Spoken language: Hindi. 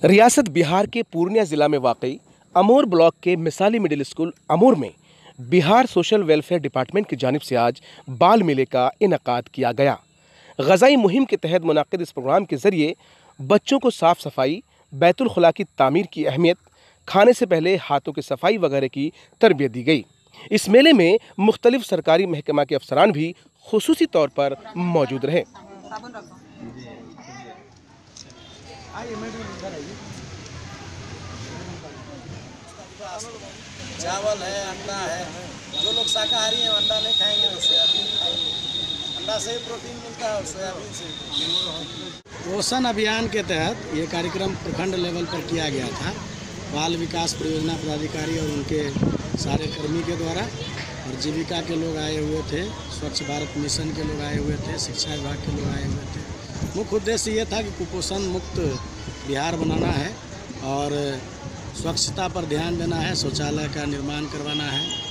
रियासत बिहार के पूर्णिया जिला में वाकई अमोर ब्लॉक के मिसाली मिडिल स्कूल अमोर में बिहार सोशल वेलफेयर डिपार्टमेंट की जानिब से आज बाल मेले का इनकाद किया गया। ग़ज़ाई मुहिम के तहत मुनाकिद इस प्रोग्राम के ज़रिए बच्चों को साफ़ सफाई, बैतुल खुला की तामीर की अहमियत, खाने से पहले हाथों की सफाई वगैरह की तरबियत दी गई। इस मेले में मुख्तलिफ सरकारी महकमा के अफसरान भी खुसूसी तौर पर मौजूद रहे। चावल है, अंडा है। जो लोग शाकाहारी हैं अंडा नहीं खाएंगे तो सोयाबीन खाएंगे। अंडा से ही प्रोटीन मिलता है और सोयाबीन से। पोषण अभियान के तहत ये कार्यक्रम प्रखंड लेवल पर किया गया था। बाल विकास परियोजना पदाधिकारी और उनके सारे कर्मी के द्वारा, और जीविका के लोग आए हुए थे, स्वच्छ भारत मिशन के लोग आए हुए थे, शिक्षा विभाग के लोग आए हुए थे। मुख्य उद्देश्य ये था कि कुपोषण मुक्त बिहार बनाना है और स्वच्छता पर ध्यान देना है, शौचालय का निर्माण करवाना है।